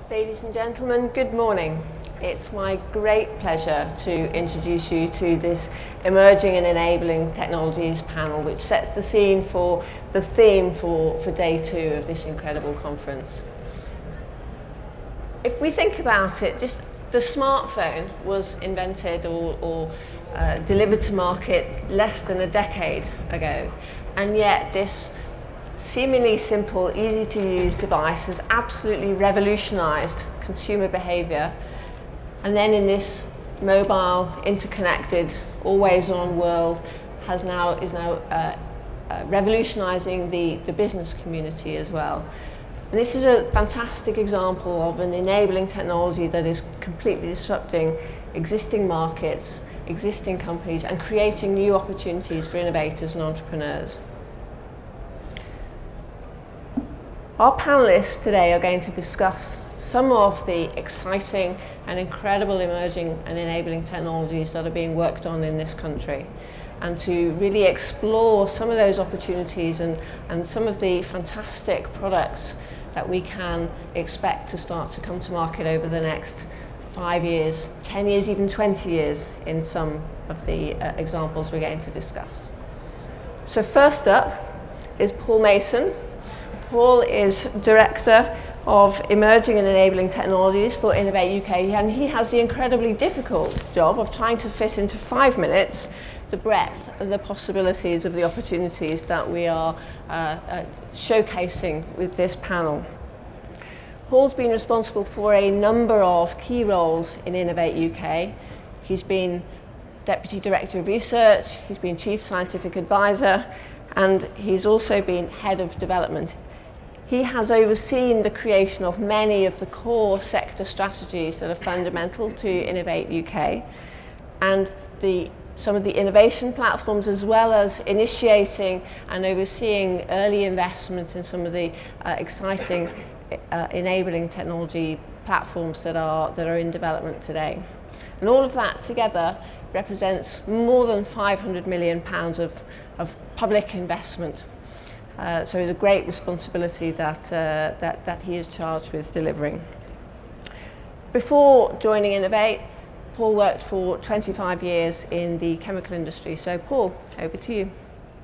Ladies and gentlemen, good morning. It's my great pleasure to introduce you to this Emerging and Enabling Technologies panel, which sets the scene for the theme for day 2 of this incredible conference. If we think about it, just the smartphone was invented or delivered to market less than a decade ago, and yet this seemingly simple, easy to use device has absolutely revolutionized consumer behavior. And then in this mobile, interconnected, always on world is now revolutionizing the business community as well. And this is a fantastic example of an enabling technology that is completely disrupting existing markets, existing companies, and creating new opportunities for innovators and entrepreneurs. Our panelists today are going to discuss some of the exciting and incredible emerging and enabling technologies that are being worked on in this country, and to really explore some of those opportunities and some of the fantastic products that we can expect to start to come to market over the next 5 years, 10 years, even 20 years in some of the examples we're going to discuss. So first up is Paul Masson. Paul is Director of Emerging and Enabling Technologies for Innovate UK, and he has the incredibly difficult job of trying to fit into 5 minutes the breadth and the possibilities of the opportunities that we are showcasing with this panel. Paul's been responsible for a number of key roles in Innovate UK. He's been Deputy Director of Research, he's been Chief Scientific Advisor, and he's also been Head of Development. He has overseen the creation of many of the core sector strategies that are fundamental to Innovate UK, and some of the innovation platforms, as well as initiating and overseeing early investment in some of the exciting enabling technology platforms that are in development today. And all of that together represents more than £500 million of public investment. So it's a great responsibility that he is charged with delivering. Before joining Innovate, Paul worked for 25 years in the chemical industry. So Paul, over to you.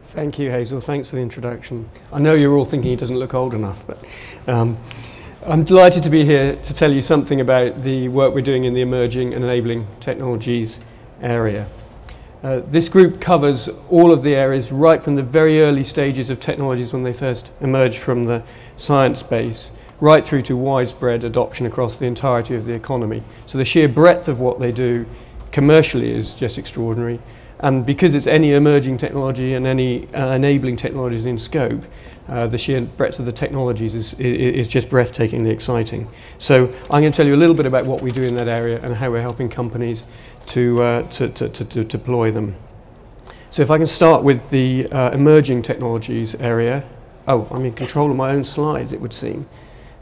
Thank you, Hazel. Thanks for the introduction. I know you're all thinking he doesn't look old enough, but I'm delighted to be here to tell you something about the work we're doing in the emerging and enabling technologies area. This group covers all of the areas right from the very early stages of technologies when they first emerged from the science base, right through to widespread adoption across the entirety of the economy. So the sheer breadth of what they do commercially is just extraordinary. And because it's any emerging technology and any enabling technologies in scope, the sheer breadth of the technologies is just breathtakingly exciting. So I'm going to tell you a little bit about what we do in that area and how we're helping companies to deploy them. So if I can start with the emerging technologies area. Oh, I'm in control of my own slides, it would seem.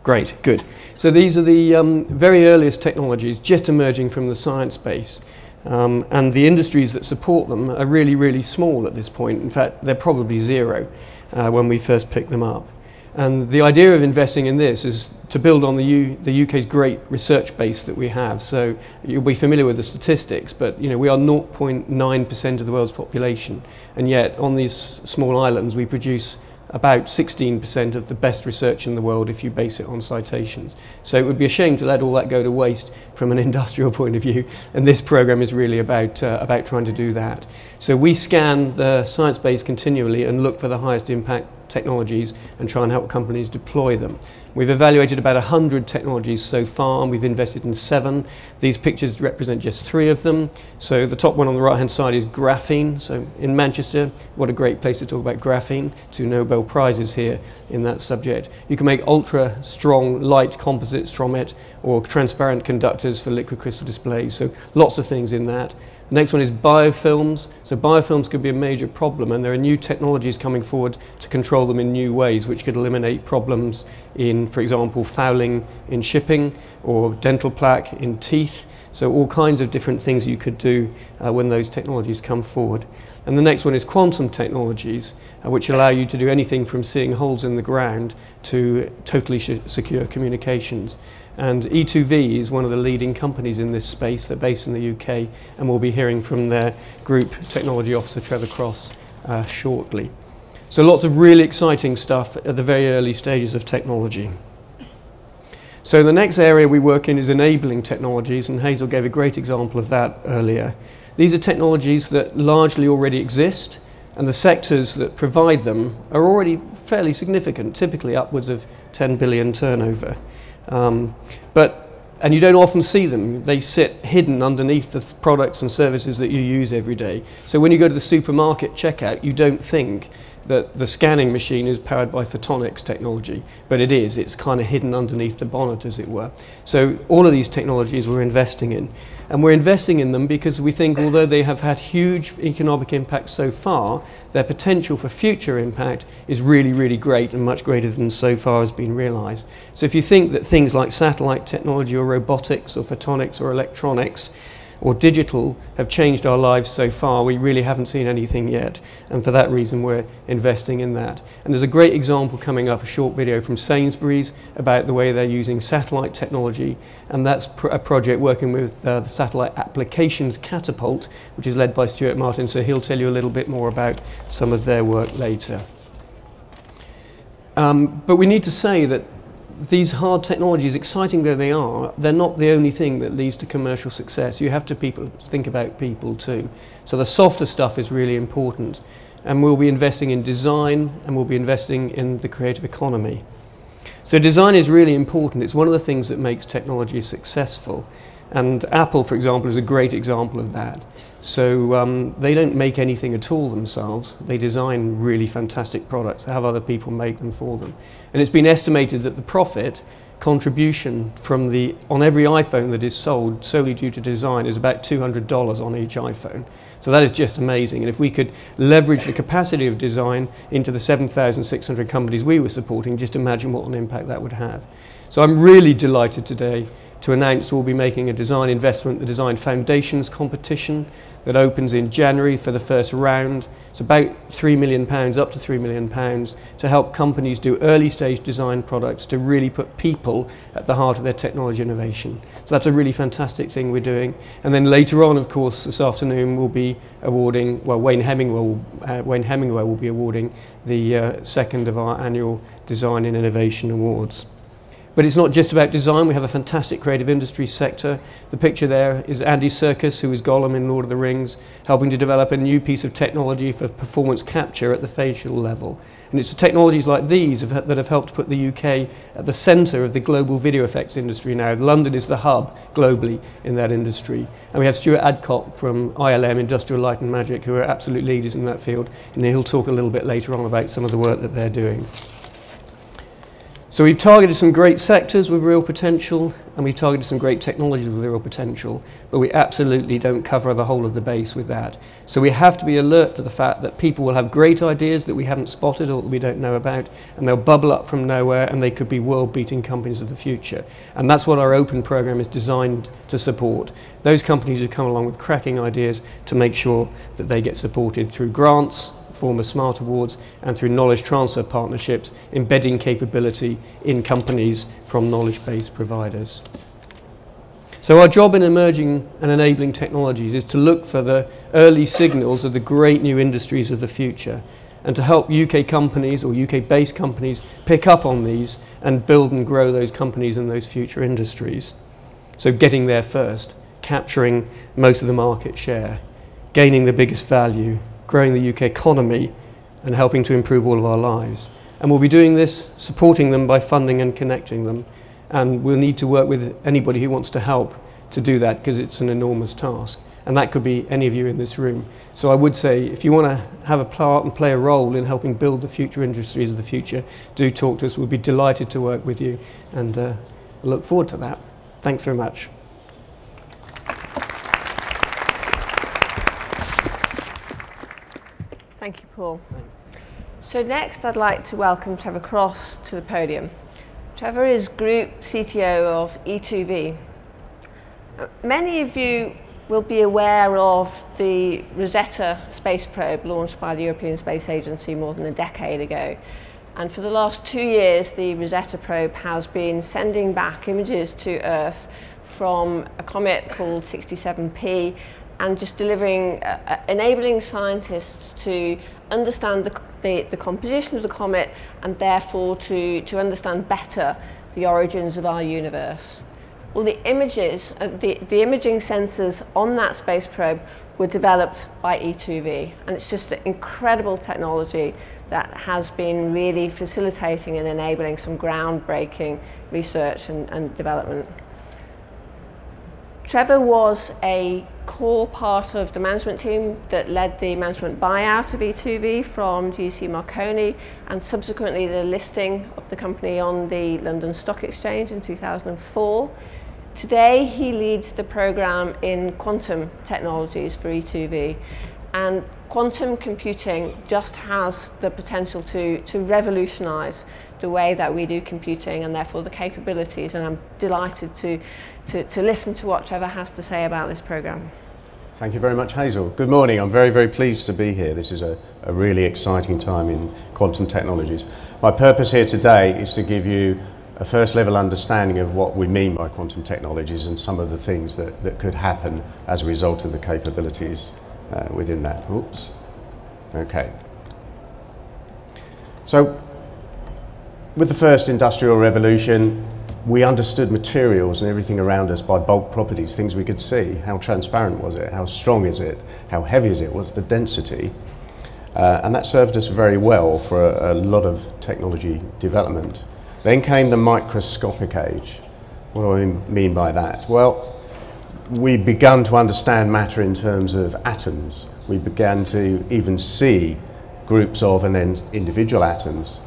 Great, good. So these are the very earliest technologies just emerging from the science base. And the industries that support them are really, really small at this point. In fact, they're probably zero when we first picked them up. And the idea of investing in this is to build on the UK's great research base that we have. So you'll be familiar with the statistics, but we are 0.9% of the world's population. And yet on these small islands we produce about 16% of the best research in the world if you base it on citations. So it would be a shame to let all that go to waste from an industrial point of view, and this program is really about trying to do that. So we scan the science base continually and look for the highest impact technologies and try and help companies deploy them. We've evaluated about 100 technologies so far, and we've invested in 7. These pictures represent just 3 of them. So the top one on the right hand side is graphene. So in Manchester, what a great place to talk about graphene. 2 Nobel Prizes here in that subject. You can make ultra strong light composites from it, or transparent conductors for liquid crystal displays. So lots of things in that. The next one is biofilms. So biofilms could be a major problem, and there are new technologies coming forward to control them in new ways, which could eliminate problems in, for example, fouling in shipping or dental plaque in teeth. So all kinds of different things you could do when those technologies come forward. And the next one is quantum technologies, which allow you to do anything from seeing holes in the ground to totally secure communications. And E2V is one of the leading companies in this space. They're based in the UK, and we'll be hearing from their Group Technology Officer, Trevor Cross, shortly. So lots of really exciting stuff at the very early stages of technology. So the next area we work in is enabling technologies, and Hazel gave a great example of that earlier. These are technologies that largely already exist, and the sectors that provide them are already fairly significant, typically upwards of 10 billion turnover. And you don't often see them. They sit hidden underneath the products and services that you use every day. So when you go to the supermarket checkout, you don't think that the scanning machine is powered by photonics technology, but it is. It's kind of hidden underneath the bonnet, as it were. So all of these technologies we're investing in. And we're investing in them because we think, although they have had huge economic impact so far, their potential for future impact is really, really great, and much greater than so far has been realized. So if you think that things like satellite technology or robotics or photonics or electronics or digital have changed our lives so far, we really haven't seen anything yet. And for that reason, we're investing in that. And there's a great example coming up, a short video from Sainsbury's about the way they're using satellite technology. And that's a project working with the Satellite Applications Catapult, which is led by Stuart Martin. So he'll tell you a little bit more about some of their work later. But we need to say that these hard technologies, exciting though they are, they're not the only thing that leads to commercial success. You have to think about people too. So the softer stuff is really important. And we'll be investing in design, and we'll be investing in the creative economy. So design is really important. It's one of the things that makes technology successful. And Apple, for example, is a great example of that. So they don't make anything at all themselves. They design really fantastic products, have other people make them for them. And it's been estimated that the profit contribution from on every iPhone that is sold solely due to design is about $200 on each iPhone. So that is just amazing. And if we could leverage the capacity of design into the 7,600 companies we were supporting, just imagine what an impact that would have. So I'm really delighted today to announce we'll be making a design investment, the Design Foundations competition that opens in January for the first round. It's about £3 million, up to £3 million, to help companies do early stage design products to really put people at the heart of their technology innovation. So that's a really fantastic thing we're doing. And then later on, of course, this afternoon we'll be awarding, well, Wayne Hemingway will be awarding the second of our annual Design and Innovation Awards. But it's not just about design. We have a fantastic creative industry sector. The picture there is Andy Serkis, who is Gollum in Lord of the Rings, helping to develop a new piece of technology for performance capture at the facial level. And it's technologies like these that have helped put the UK at the centre of the global video effects industry now. London is the hub globally in that industry. And we have Stuart Adcock from ILM, Industrial Light and Magic, who are absolute leaders in that field. And he'll talk a little bit later on about some of the work that they're doing. So we've targeted some great sectors with real potential, and we've targeted some great technologies with real potential, but we absolutely don't cover the whole of the base with that. So we have to be alert to the fact that people will have great ideas that we haven't spotted or that we don't know about, and they'll bubble up from nowhere, and they could be world-beating companies of the future. And that's what our open program is designed to support. Those companies who come along with cracking ideas to make sure that they get supported through grants, form of Smart Awards, and through knowledge transfer partnerships, embedding capability in companies from knowledge-based providers. So our job in emerging and enabling technologies is to look for the early signals of the great new industries of the future, and to help UK companies or UK-based companies pick up on these and build and grow those companies in those future industries. So getting there first, capturing most of the market share, gaining the biggest value, growing the UK economy, and helping to improve all of our lives. And we'll be doing this, supporting them by funding and connecting them. And we'll need to work with anybody who wants to help to do that, because it's an enormous task. And that could be any of you in this room. So I would say, if you want to have a part and play a role in helping build the future industries of the future, do talk to us. We'll be delighted to work with you, and I look forward to that. Thanks very much. Thank you, Paul. So next I'd like to welcome Trevor Cross to the podium. Trevor is Group CTO of E2V. Many of you will be aware of the Rosetta space probe launched by the European Space Agency more than a decade ago. And for the last 2 years, the Rosetta probe has been sending back images to Earth from a comet called 67P, and just delivering, enabling scientists to understand the composition of the comet, and therefore to understand better the origins of our universe. Well, the images, the imaging sensors on that space probe were developed by E2V, and it's just an incredible technology that has been really facilitating and enabling some groundbreaking research and development. Trevor was a core part of the management team that led the management buyout of E2V from GC Marconi, and subsequently the listing of the company on the London Stock Exchange in 2004. Today he leads the program in quantum technologies for E2V, and quantum computing just has the potential to revolutionize the way that we do computing, and therefore the capabilities, and I'm delighted to listen to what Trevor has to say about this program. Thank you very much, Hazel. Good morning. I'm very, very pleased to be here. This is a really exciting time in quantum technologies. My purpose here today is to give you a first level understanding of what we mean by quantum technologies and some of the things that could happen as a result of the capabilities within that. Oops. Okay. So, with the first industrial revolution, we understood materials and everything around us by bulk properties, things we could see. How transparent was it? How strong is it? How heavy is it? What's the density? And that served us very well for a lot of technology development. Then came the microscopic age. What do I mean by that? Well, we began to understand matter in terms of atoms. We began to even see groups of and then individual atoms.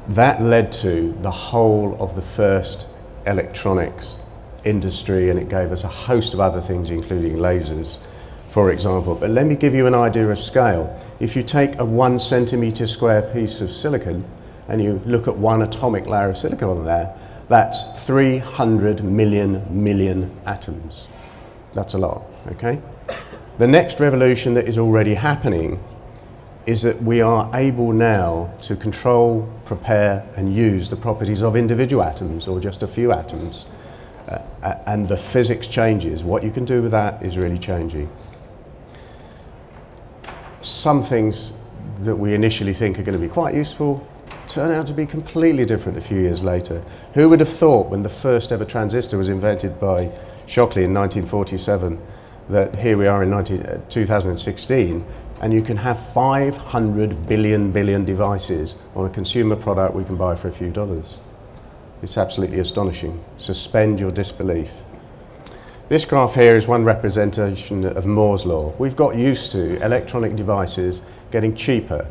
That led to the whole of the first electronics industry, and it gave us a host of other things, including lasers, for example. But let me give you an idea of scale. If you take a 1 centimetre square piece of silicon and you look at one atomic layer of silicon on there, that's 300 million atoms. That's a lot, okay? The next revolution that is already happening is that we are able now to control, prepare and use the properties of individual atoms or just a few atoms, and the physics changes. What you can do with that is really changing. Some things that we initially think are going to be quite useful turn out to be completely different a few years later. Who would have thought, when the first ever transistor was invented by Shockley in 1947, that here we are in 2016, and you can have 500 billion devices on a consumer product we can buy for a few dollars. It's absolutely astonishing. Suspend your disbelief. This graph here is one representation of Moore's law. We've got used to electronic devices getting cheaper,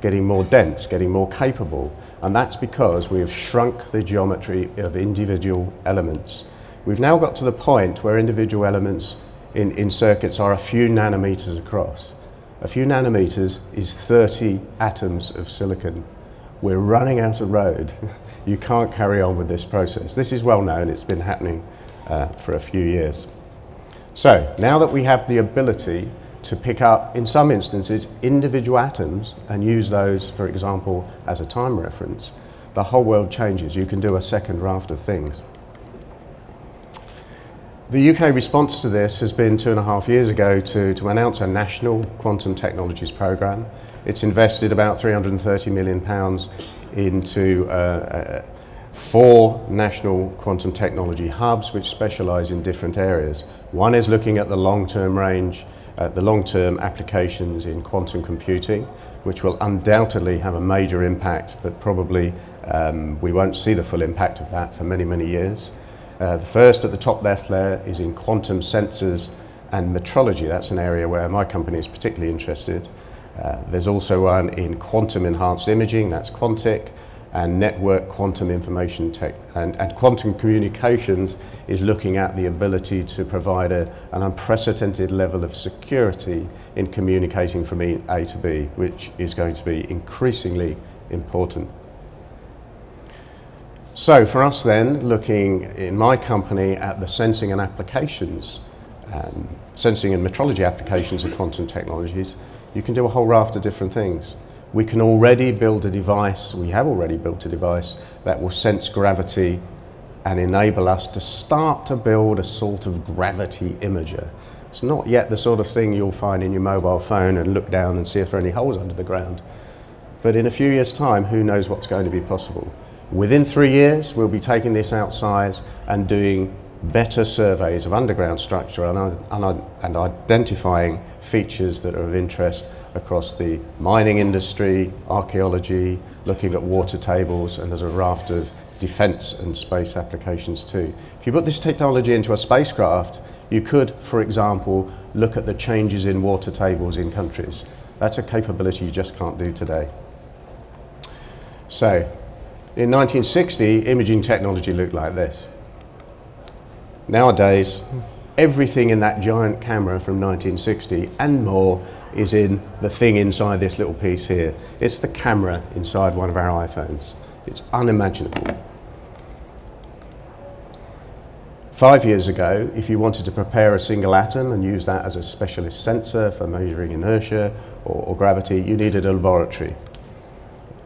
getting more dense, getting more capable, and that's because we have shrunk the geometry of individual elements. We've now got to the point where individual elements in circuits are a few nanometers across. A few nanometers is 30 atoms of silicon. We're running out of road. You can't carry on with this process. This is well known, it's been happening for a few years. So, now that we have the ability to pick up, in some instances, individual atoms and use those, for example, as a time reference, the whole world changes. You can do a second raft of things. The UK response to this has been 2.5 years ago to announce a national quantum technologies programme. It's invested about £330 million into 4 national quantum technology hubs which specialise in different areas. One is looking at the long-term range, the long-term applications in quantum computing, which will undoubtedly have a major impact, but probably we won't see the full impact of that for many, many years. The first at the top left there is in quantum sensors and metrology. That's an area where my company is particularly interested. There's also one in quantum enhanced imaging, that's Quantic, and network quantum information tech, and quantum communications is looking at the ability to provide an unprecedented level of security in communicating from A to B, which is going to be increasingly important. So for us then, looking in my company at the sensing and applications sensing and metrology applications of quantum technologies, you can do a whole raft of different things. We can already build a device, we have already built a device that will sense gravity and enable us to start to build a sort of gravity imager. It's not yet the sort of thing you'll find in your mobile phone and look down and see if there are any holes under the ground. But in a few years' time, who knows what's going to be possible? Within 3 years, we'll be taking this outside and doing better surveys of underground structure and identifying features that are of interest across the mining industry, archaeology, looking at water tables, and there's a raft of defence and space applications too. If you put this technology into a spacecraft, you could, for example, look at the changes in water tables in countries. That's a capability you just can't do today. So, in 1960, imaging technology looked like this. Nowadays, everything in that giant camera from 1960 and more is in the thing inside this little piece here. It's the camera inside one of our iPhones. It's unimaginable. 5 years ago, if you wanted to prepare a single atom and use that as a specialist sensor for measuring inertia or gravity, you needed a laboratory.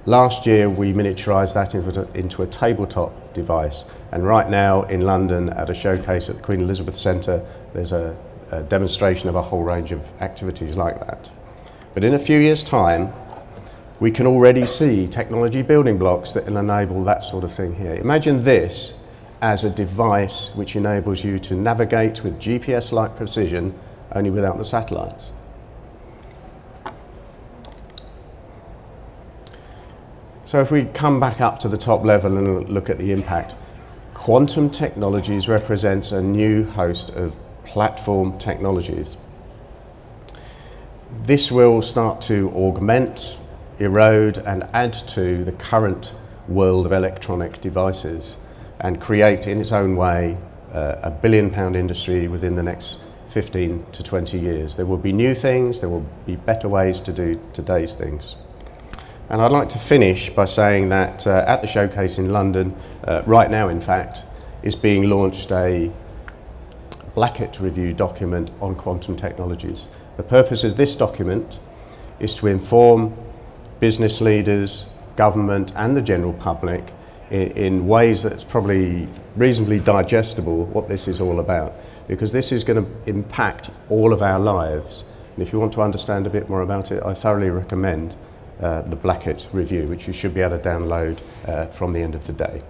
Last year, we miniaturized that into a tabletop device. And right now in London, at a showcase at the Queen Elizabeth Centre, there's a demonstration of a whole range of activities like that. But in a few years' time, we can already see technology building blocks that will enable that sort of thing here. Imagine this as a device which enables you to navigate with GPS-like precision, only without the satellites. So if we come back up to the top level and look at the impact, quantum technologies represents a new host of platform technologies. This will start to augment, erode and add to the current world of electronic devices and create in its own way a £1 billion industry within the next 15 to 20 years. There will be new things, there will be better ways to do today's things. And I'd like to finish by saying that at the showcase in London, right now in fact, is being launched a Blackett review document on quantum technologies. The purpose of this document is to inform business leaders, government and the general public in ways that's probably reasonably digestible what this is all about, because this is going to impact all of our lives. And if you want to understand a bit more about it, I thoroughly recommend the Blackett review, which you should be able to download from the end of the day.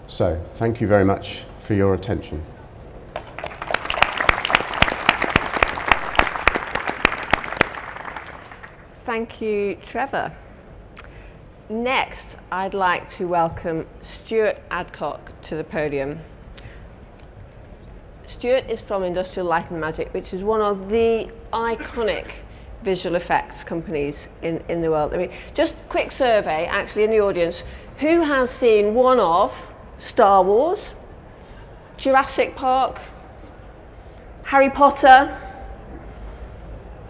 So, thank you very much for your attention. Thank you, Trevor. Next, I'd like to welcome Stuart Adcock to the podium. Stuart is from Industrial Light and Magic, which is one of the iconic visual effects companies in the world. I mean, just a quick survey, actually, in the audience. Who has seen one of Star Wars, Jurassic Park, Harry Potter,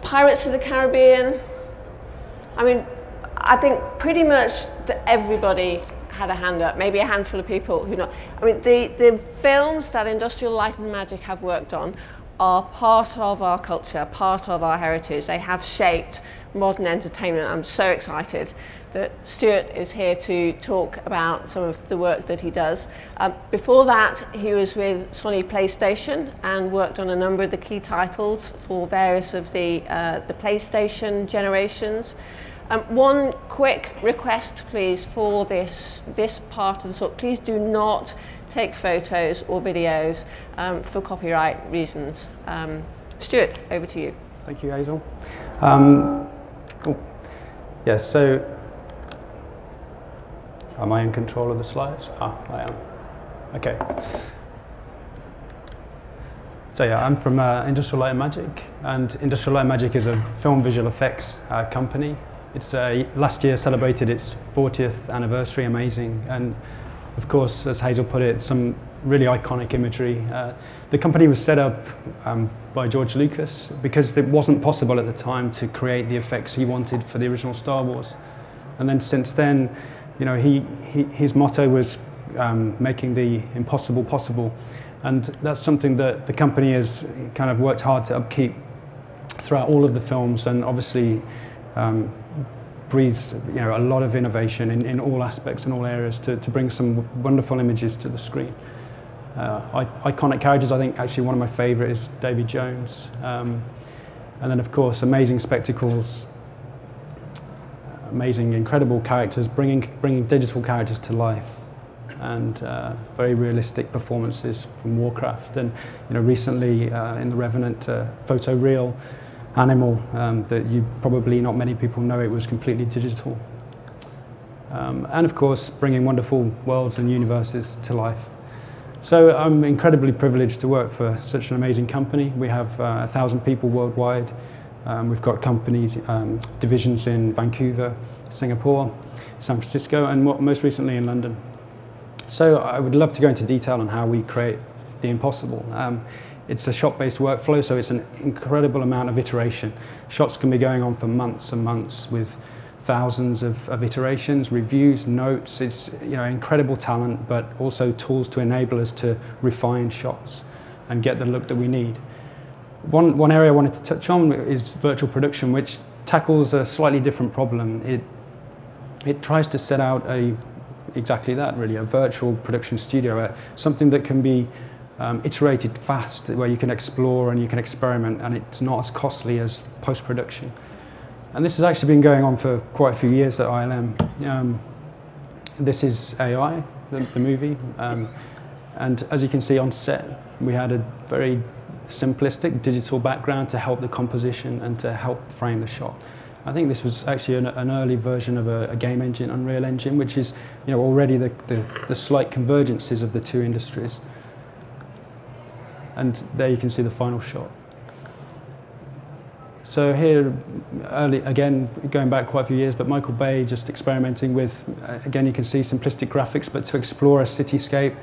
Pirates of the Caribbean? I mean, I think pretty much everybody had a hand up, maybe a handful of people who not. I mean, the films that Industrial Light and Magic have worked on are part of our culture, part of our heritage. They have shaped modern entertainment. I'm so excited that Stuart is here to talk about some of the work that he does. Before that, he was with Sony PlayStation and worked on a number of the key titles for various of the PlayStation generations. One quick request, please, for this part of the talk. Please do not take photos or videos for copyright reasons. Stuart, over to you. Thank you, Hazel. Yes, so am I in control of the slides? Ah, I am. Okay. So yeah, I'm from Industrial Light and Magic, and Industrial Light and Magic is a film visual effects company. It's last year celebrated its 40th anniversary, amazing, and of course, as Hazel put it, some really iconic imagery. The company was set up by George Lucas because it wasn't possible at the time to create the effects he wanted for the original Star Wars. And then since then, you know, his motto was making the impossible possible. And that's something that the company has kind of worked hard to upkeep throughout all of the films, and obviously breathes a lot of innovation in all aspects and all areas to bring some wonderful images to the screen. Iconic characters, I think actually one of my favourite is Davy Jones. And then of course amazing spectacles, amazing, incredible characters, bringing digital characters to life, and very realistic performances from Warcraft. And recently in The Revenant, photoreal animal that not many people know it was completely digital. And of course bringing wonderful worlds and universes to life. So I'm incredibly privileged to work for such an amazing company. We have 1,000 people worldwide. We've got company divisions in Vancouver, Singapore, San Francisco, and most recently in London. So I would love to go into detail on how we create the impossible. It's a shot-based workflow, so it's an incredible amount of iteration. Shots can be going on for months and months with thousands of iterations, reviews, notes. It's incredible talent, but also tools to enable us to refine shots and get the look that we need. One area I wanted to touch on is virtual production, which tackles a slightly different problem. It tries to set out exactly that, really, a virtual production studio, something that can be iterated fast, where you can explore and you can experiment, and it's not as costly as post-production. And this has actually been going on for quite a few years at ILM. This is AI, the movie, and as you can see on set, we had a very simplistic digital background to help the composition and to help frame the shot. I think this was actually an early version of a game engine, Unreal Engine, which is already the slight convergences of the two industries. And there you can see the final shot. So here, again, going back quite a few years, but Michael Bay just experimenting with, again, you can see simplistic graphics, but to explore a cityscape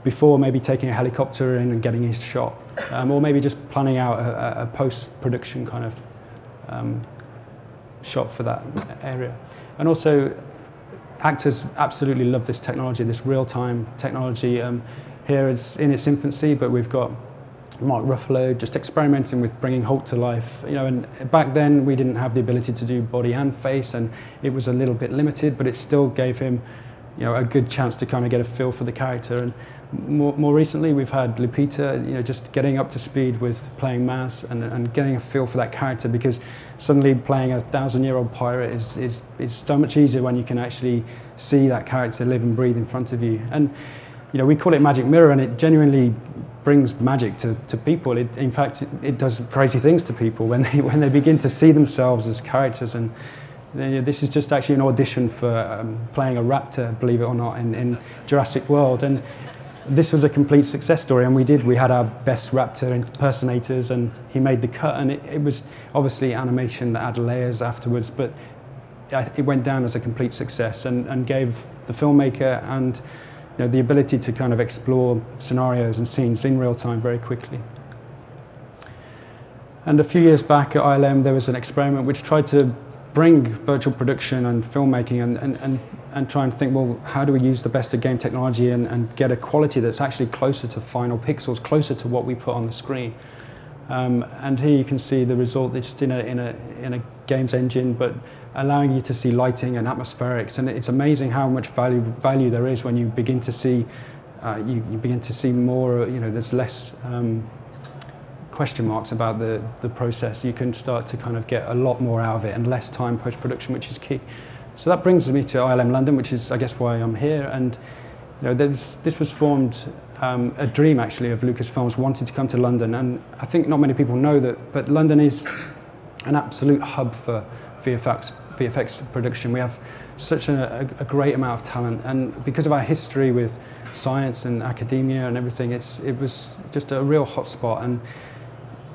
before maybe taking a helicopter in and getting his shot, or maybe just planning out a post-production kind of shot for that area. And also, actors absolutely love this technology, this real-time technology. Here it's in its infancy, but we've got Mark Ruffalo just experimenting with bringing Hulk to life. And back then we didn't have the ability to do body and face, and it was a little bit limited, but it still gave him a good chance to kind of get a feel for the character. And more recently we've had Lupita just getting up to speed with playing Maz and getting a feel for that character, because suddenly playing a 1,000-year-old pirate is so much easier when you can actually see that character live and breathe in front of you. And we call it Magic Mirror, and it genuinely brings magic to people. In fact, it does crazy things to people when they begin to see themselves as characters. And this is just actually an audition for playing a raptor, believe it or not, in Jurassic World. And this was a complete success story, and we had our best raptor impersonators, and he made the cut, and it was obviously animation that had layers afterwards, but it went down as a complete success and gave the filmmaker and the ability to kind of explore scenarios and scenes in real time very quickly. And a few years back at ILM, there was an experiment which tried to bring virtual production and filmmaking and try and think, well, how do we use the best of game technology and get a quality that's actually closer to final pixels, closer to what we put on the screen. And here you can see the result. It's just in a games engine, but allowing you to see lighting and atmospherics. And it's amazing how much value there is when you begin to see you begin to see more. There's less question marks about the process. You can start to kind of get a lot more out of it and less time post-production, which is key. So that brings me to Ilm London, which is, I guess, why I'm here. And this was formed a dream, actually, of Lucasfilms wanting to come to London. And I think not many people know that, but London is an absolute hub for VFX production. We have such a great amount of talent, and because of our history with science and academia and everything, it was just a real hotspot. And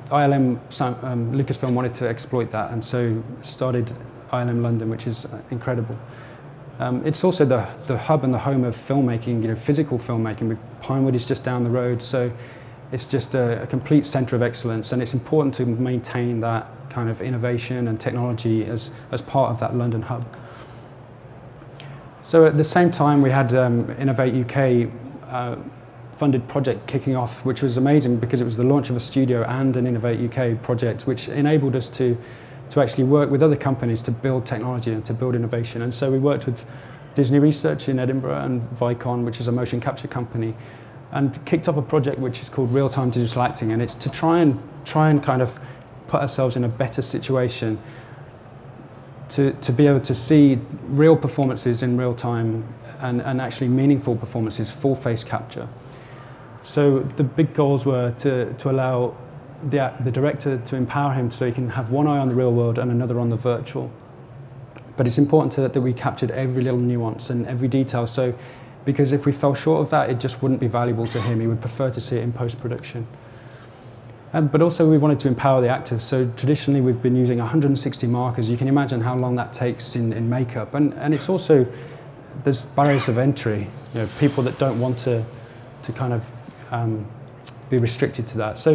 Lucasfilm wanted to exploit that, and so started Ilm London, which is incredible. It's also the hub and the home of filmmaking, physical filmmaking. With Pinewood is just down the road, so it's just a complete centre of excellence, and it's important to maintain that kind of innovation and technology as part of that London hub. So at the same time, we had Innovate UK funded project kicking off, which was amazing because it was the launch of a studio and an Innovate UK project, which enabled us to actually work with other companies to build technology and to build innovation. And so we worked with Disney Research in Edinburgh and Vicon, which is a motion capture company, and kicked off a project which is called Real-Time Digital Acting, and it's to try and kind of put ourselves in a better situation to be able to see real performances in real time and actually meaningful performances, full face capture. So the big goals were to allow the director to empower him so he can have one eye on the real world and another on the virtual. But it's important that we captured every little nuance and every detail, so because if we fell short of that, it just wouldn't be valuable to him. He would prefer to see it in post-production. But also we wanted to empower the actors. So traditionally we've been using 160 markers. You can imagine how long that takes in makeup. And it's also, there's barriers of entry. You know, people that don't want to kind of be restricted to that. So,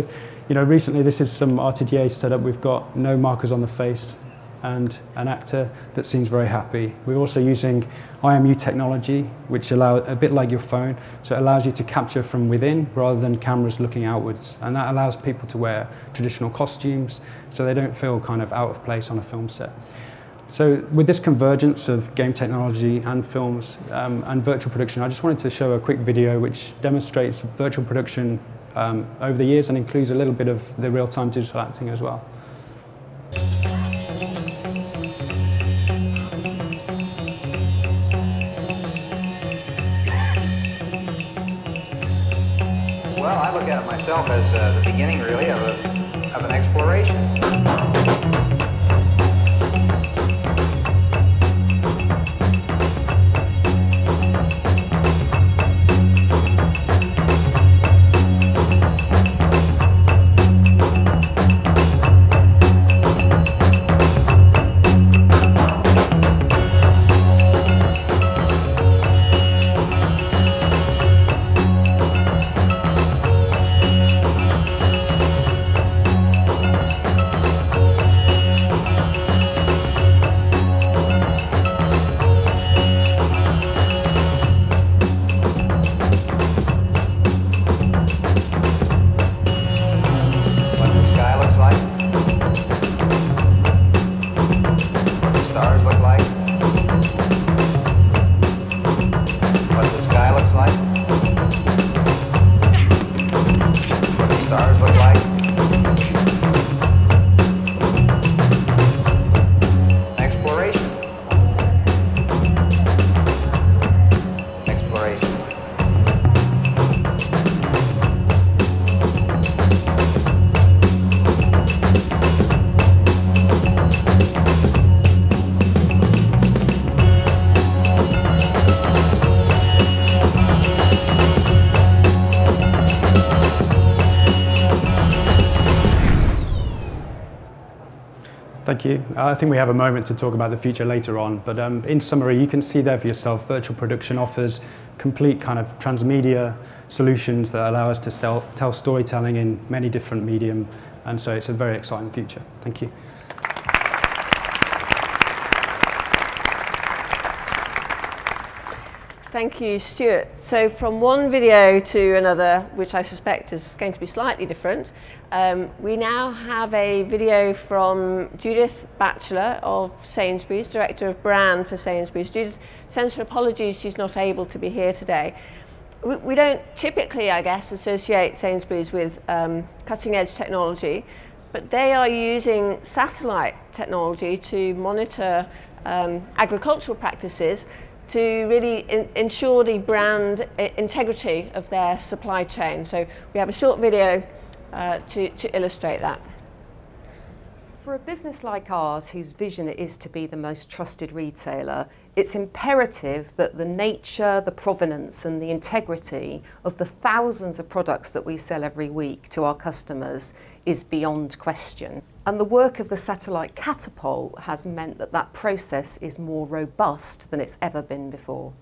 you know, recently this is some RTDA setup. We've got no markers on the face and an actor that seems very happy. We're also using IMU technology, which allows, a bit like your phone, so it allows you to capture from within rather than cameras looking outwards. And that allows people to wear traditional costumes so they don't feel kind of out of place on a film set. So with this convergence of game technology and films and virtual production, I just wanted to show a quick video which demonstrates virtual production over the years and includes a little bit of the real-time digital acting as well. Well, I look at it myself as the beginning, really, of an exploration. Thank you. I think we have a moment to talk about the future later on, but in summary, you can see there for yourself, virtual production offers complete kind of transmedia solutions that allow us to tell storytelling in many different medium, and so it's a very exciting future. Thank you. Thank you, Stuart. So from one video to another, which I suspect is going to be slightly different, we now have a video from Judith, Bachelor of Sainsbury's, Director of Brand for Sainsbury's. Judith sends her apologies she's not able to be here today. We don't typically, I guess, associate Sainsbury's with cutting-edge technology, but they are using satellite technology to monitor agricultural practices to really ensure the brand integrity of their supply chain. So we have a short video to illustrate that. For a business like ours, whose vision it is to be the most trusted retailer, it's imperative that the nature, the provenance and the integrity of the thousands of products that we sell every week to our customers is beyond question. And the work of the satellite catapult has meant that that process is more robust than it's ever been before.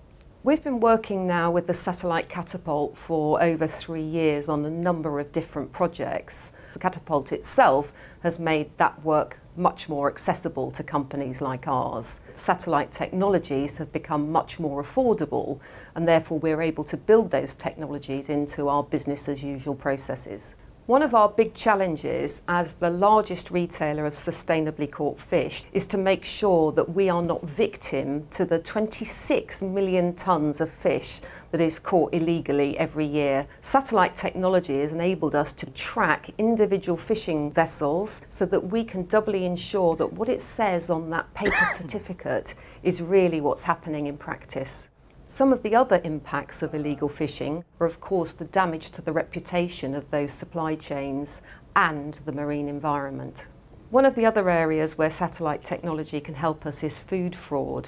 We've been working now with the satellite catapult for over 3 years on a number of different projects. The catapult itself has made that work much more accessible to companies like ours. Satellite technologies have become much more affordable, and therefore we're able to build those technologies into our business as usual processes. One of our big challenges as the largest retailer of sustainably caught fish is to make sure that we are not victim to the 26 million tonnes of fish that is caught illegally every year. Satellite technology has enabled us to track individual fishing vessels so that we can doubly ensure that what it says on that paper certificate is really what's happening in practice. Some of the other impacts of illegal fishing are, of course, the damage to the reputation of those supply chains and the marine environment. One of the other areas where satellite technology can help us is food fraud.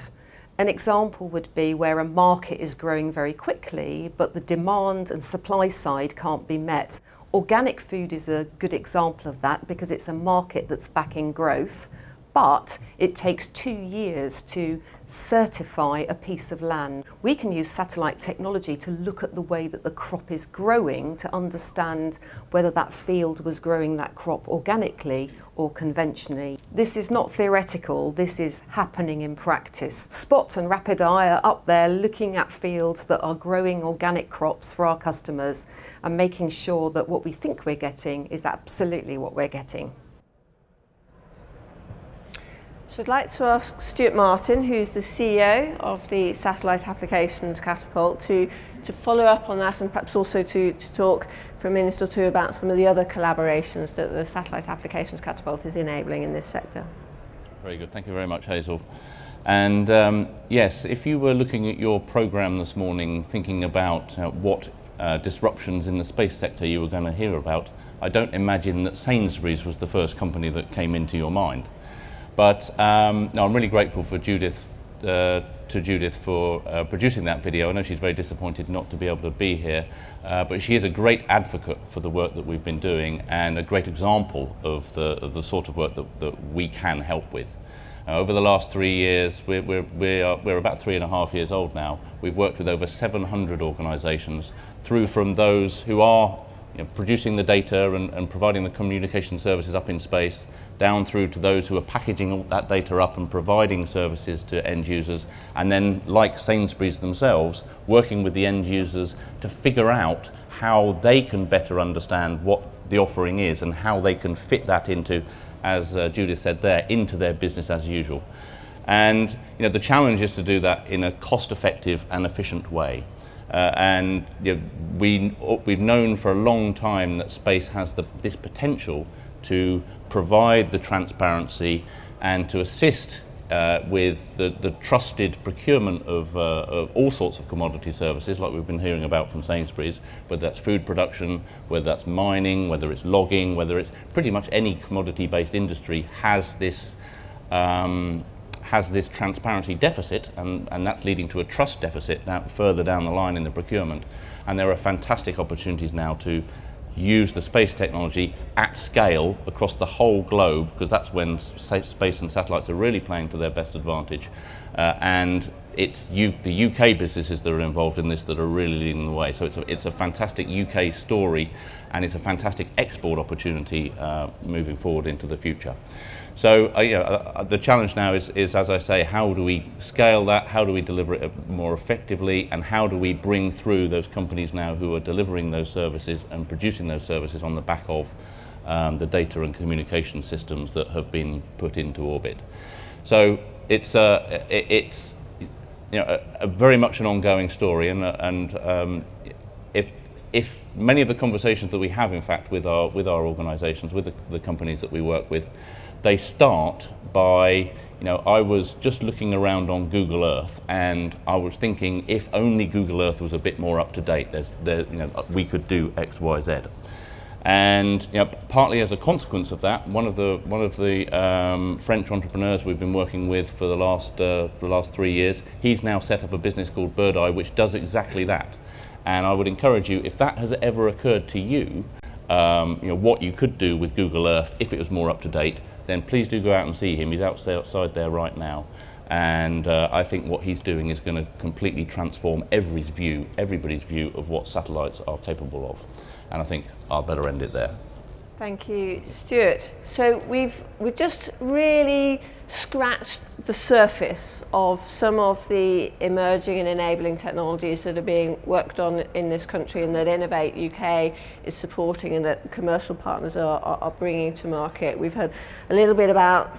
An example would be where a market is growing very quickly, but the demand and supply side can't be met. Organic food is a good example of that because it's a market that's backing growth, but it takes 2 years to certify a piece of land. We can use satellite technology to look at the way that the crop is growing to understand whether that field was growing that crop organically or conventionally. This is not theoretical, this is happening in practice. Spot and Rapid Eye are up there looking at fields that are growing organic crops for our customers and making sure that what we think we're getting is absolutely what we're getting. So I'd like to ask Stuart Martin, who's the CEO of the Satellite Applications Catapult, to follow up on that and perhaps also to talk for a minute or two about some of the other collaborations that the Satellite Applications Catapult is enabling in this sector. Very good, thank you very much, Hazel. And yes, if you were looking at your programme this morning thinking about what disruptions in the space sector you were going to hear about, I don't imagine that Sainsbury's was the first company that came into your mind. But no, I'm really grateful for Judith, for producing that video. I know she's very disappointed not to be able to be here, but she is a great advocate for the work that we've been doing and a great example of the sort of work that we can help with. Over the last 3 years, we're about 3.5 years old now. We've worked with over 700 organisations, through from those who are producing the data and providing the communication services up in space, down through to those who are packaging all that data up and providing services to end users, and then, like Sainsbury's themselves, working with the end users to figure out how they can better understand what the offering is and how they can fit that into, as Judith said there, into their business as usual. And the challenge is to do that in a cost-effective and efficient way. And we've known for a long time that space has this potential to provide the transparency and to assist with the trusted procurement of all sorts of commodity services, like we've been hearing about from Sainsbury's, whether that's food production, whether that's mining, whether it's logging, whether it's pretty much any commodity-based industry has this transparency deficit, and that's leading to a trust deficit further down the line in the procurement. And there are fantastic opportunities now to use the space technology at scale across the whole globe, because that's when space and satellites are really playing to their best advantage. And it's the UK businesses that are involved in this that are really leading the way. So it's a fantastic UK story, and it's a fantastic export opportunity moving forward into the future. So the challenge now is, as I say, how do we scale that, how do we deliver it more effectively, and how do we bring through those companies now who are delivering those services and producing those services on the back of the data and communication systems that have been put into orbit. So it's very much an ongoing story, and if many of the conversations that we have, in fact, with our organisations, with the companies that we work with, they start by, I was just looking around on Google Earth, and I was thinking, if only Google Earth was a bit more up to date, we could do X, Y, Z. And partly as a consequence of that, one of the French entrepreneurs we've been working with for the last 3 years, he's now set up a business called Bird Eye, which does exactly that. And I would encourage you, if that has ever occurred to you, what you could do with Google Earth if it was more up to date, then please do go out and see him. He's outside there right now, and I think what he's doing is going to completely transform everybody's view of what satellites are capable of. And I think I'll better end it there. Thank you, Stuart. So we've just really scratched the surface of some of the emerging and enabling technologies that are being worked on in this country and that Innovate UK is supporting and that commercial partners are bringing to market. We've heard a little bit about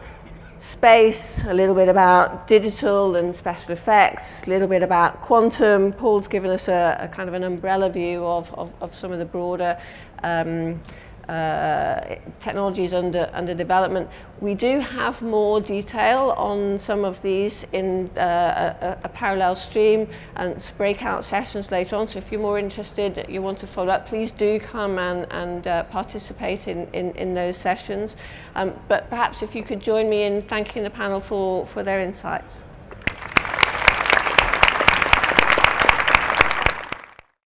space, a little bit about digital and special effects, a little bit about quantum. Paul's given us a kind of an umbrella view of some of the broader technologies under development. We do have more detail on some of these in a parallel stream and breakout sessions later on. So if you're more interested, you want to follow up, please do come and participate in those sessions. But perhaps if you could join me in thanking the panel for their insights.